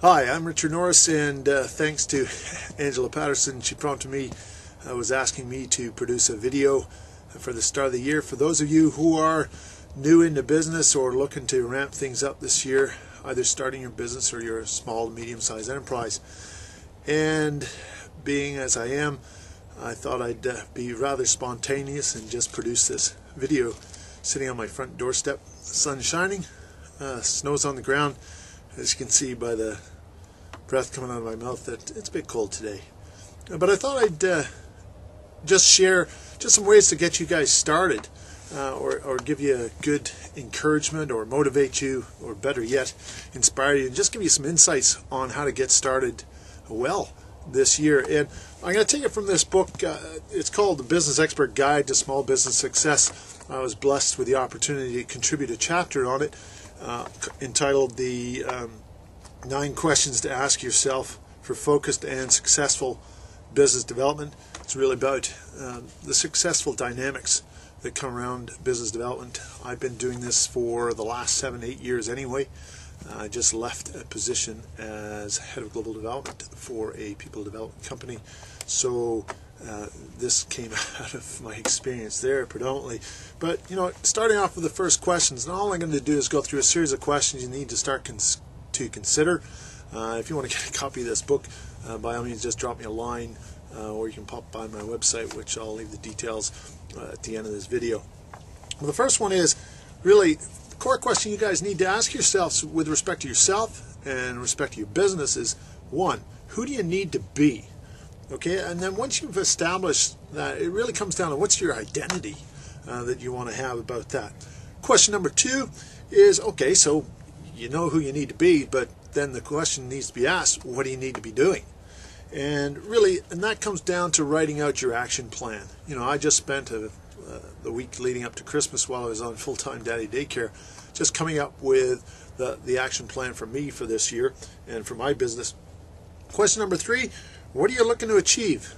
Hi, I'm Richard Norris, and thanks to Angela Patterson, she prompted me, was asking me to produce a video for the start of the year. For those of you who are new into business or looking to ramp things up this year, either starting your business or you're a small to medium-sized enterprise. And being as I am, I thought I'd be rather spontaneous and just produce this video sitting on my front doorstep. The sun's shining, snow's on the ground. As you can see by the breath coming out of my mouth that it's a bit cold today. But I thought I'd just share some ways to get you guys started, or give you a good encouragement, or motivate you, or better yet, inspire you, and just give you some insights on how to get started well this year. And I'm going to take it from this book. It's called The Business Expert Guide to Small Business Success. I was blessed with the opportunity to contribute a chapter on it entitled the 9 questions to ask yourself for focused and successful business development. It's really about the successful dynamics that come around business development. I've been doing this for the last 7-8 years anyway. I just left a position as head of global development for a people development company, so this came out of my experience there predominantly. But starting off with the first questions, and all I'm going to do is go through a series of questions you need to start to consider. If you want to get a copy of this book, by all means just drop me a line, or you can pop by my website, which I'll leave the details at the end of this video. Well, the first one is really the core question you guys need to ask yourselves with respect to yourself and respect to your business is, 1, who do you need to be? Okay, and then once you've established that, it really comes down to what's your identity that you want to have about that. Question number 2 is, okay, so you know who you need to be, but then the question needs to be asked, what do you need to be doing? And really, and that comes down to writing out your action plan. I just spent the week leading up to Christmas while I was on full-time daddy daycare, just coming up with the action plan for me for this year and for my business. Question number 3, what are you looking to achieve?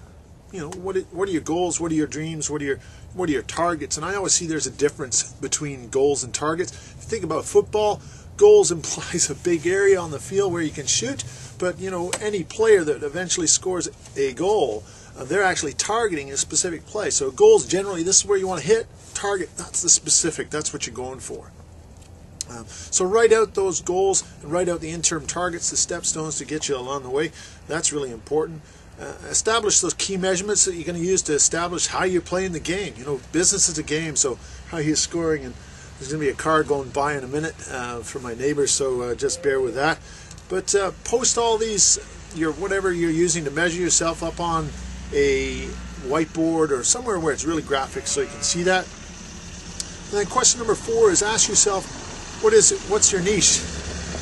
What are your goals? What are your dreams? What are your targets? And I always see there's a difference between goals and targets. If you think about football, goals implies a big area on the field where you can shoot, but any player that eventually scores a goal, they're actually targeting a specific play. So goals, generally, this is where you want to hit. Target, that's the specific, that's what you're going for. So write out those goals and write out the interim targets, the stepstones to get you along the way. That's really important. Establish those key measurements that you're going to use to establish how you're playing the game. Business is a game, so how you're scoring. And there's going to be a car going by in a minute for my neighbors, so just bear with that. But post all these, whatever you're using to measure yourself up on a whiteboard or somewhere where it's really graphic so you can see that. And then question number 4 is ask yourself, what's your niche?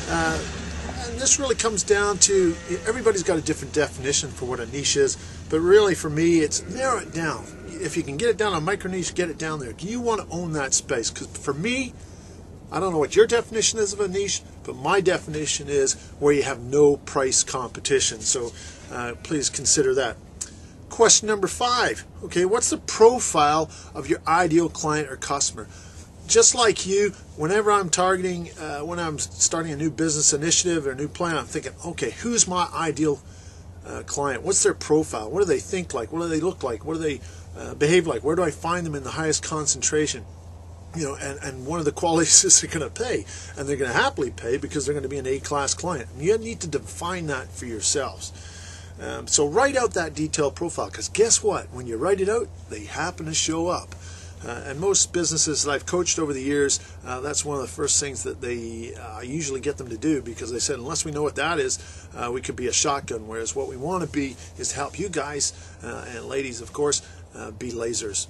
And this really comes down to, everybody's got a different definition for what a niche is, but really for me it's narrow it down. If you can get it down on a micro niche, get it down there. You want to own that space, because for me, I don't know what your definition is of a niche, but my definition is where you have no price competition. So please consider that. Question number 5. Okay, what's the profile of your ideal client or customer? Just like you, whenever I'm targeting, when I'm starting a new business initiative or a new plan, I'm thinking, okay, who's my ideal client? What's their profile? What do they think like? What do they look like? What do they behave like? Where do I find them in the highest concentration? And one of the qualities is they're going to pay, and they're going to happily pay because they're going to be an A-class client. And you need to define that for yourselves. So write out that detailed profile, because guess what? When you write it out, they happen to show up. And most businesses that I've coached over the years, that's one of the first things that I usually get them to do, because they said, unless we know what that is, we could be a shotgun, whereas what we want to be is to help you guys, and ladies of course, be lasers.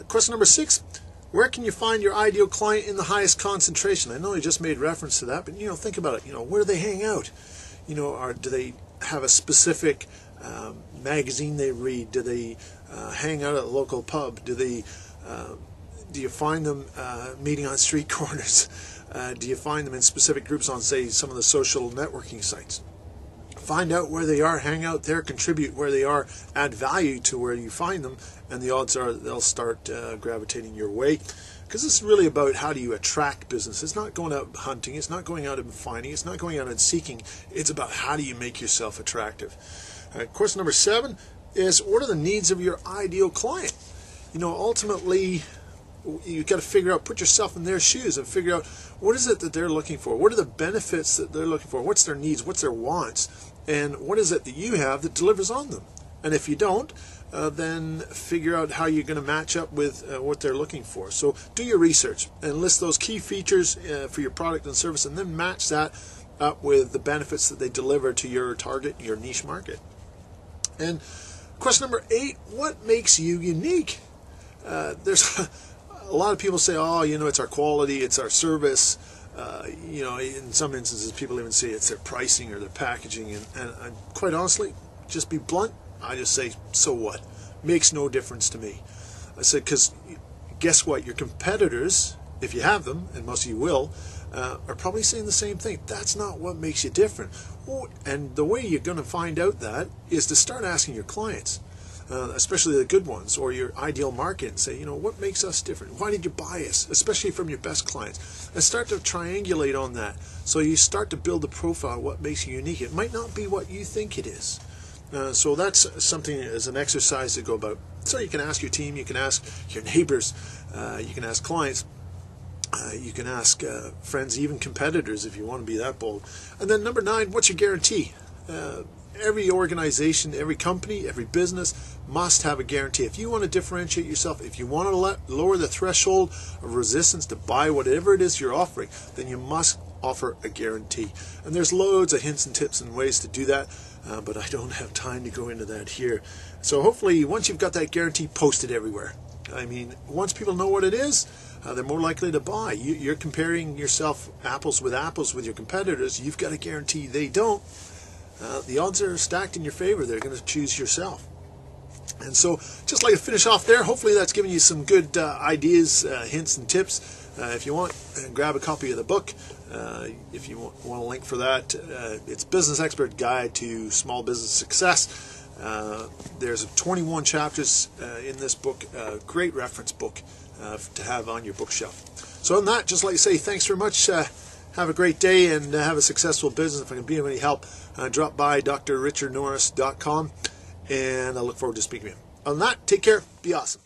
Question number 6, where can you find your ideal client in the highest concentration? I know I just made reference to that, but think about it. Where do they hang out? Do they have a specific magazine they read? Do they hang out at a local pub? Do you find them meeting on street corners? Do you find them in specific groups on, say, some of the social networking sites? Find out where they are, hang out there, contribute where they are, add value to where you find them, and the odds are they'll start gravitating your way. because this is really about how do you attract business. It's not going out hunting, it's not going out and finding, it's not going out and seeking. It's about how do you make yourself attractive. Course number 7 is what are the needs of your ideal client? Ultimately, you've got to figure out, put yourself in their shoes and figure out what is it that they're looking for? What are the benefits that they're looking for? What's their needs? What's their wants? And what is it that you have that delivers on them? And if you don't, then figure out how you're going to match up with what they're looking for. So do your research and list those key features for your product and service, and then match that up with the benefits that they deliver to your target, your niche market. And question number 8, what makes you unique? There's a lot of people say, oh, it's our quality, it's our service. In some instances, people even say it's their pricing or their packaging. And quite honestly, just be blunt, I just say, so what? Makes no difference to me. I said, because guess what? Your competitors, if you have them, and most of you will, are probably saying the same thing. That's not what makes you different. And the way you're going to find out that is to start asking your clients, especially the good ones, or your ideal market, and say, what makes us different? Why did you buy us? Especially from your best clients. And start to triangulate on that. So you start to build a profile of what makes you unique. It might not be what you think it is. So that's something as an exercise to go about. So you can ask your team, you can ask your neighbors, you can ask clients, you can ask friends, even competitors if you want to be that bold. And then number 9, what's your guarantee? Every organization, every company, every business must have a guarantee. If you want to differentiate yourself, if you want to lower the threshold of resistance to buy whatever it is you're offering, then you must offer a guarantee. And there's loads of hints and tips and ways to do that, but I don't have time to go into that here. So hopefully once you've got that guarantee, post it everywhere. I mean, once people know what it is, they're more likely to buy. You're comparing yourself apples with your competitors. You've got a guarantee, they don't. The odds are stacked in your favor. They're going to choose yourself. And so just like to finish off there, hopefully that's given you some good ideas, hints and tips. If you want, grab a copy of the book. If you want a link for that, it's Business Expert Guide to Small Business Success. There's 21 chapters in this book, great reference book to have on your bookshelf. So on that, just like to say thanks very much. Have a great day and have a successful business. If I can be of any help, drop by drrichardnorris.com, and I look forward to speaking to you. On that, take care. Be awesome.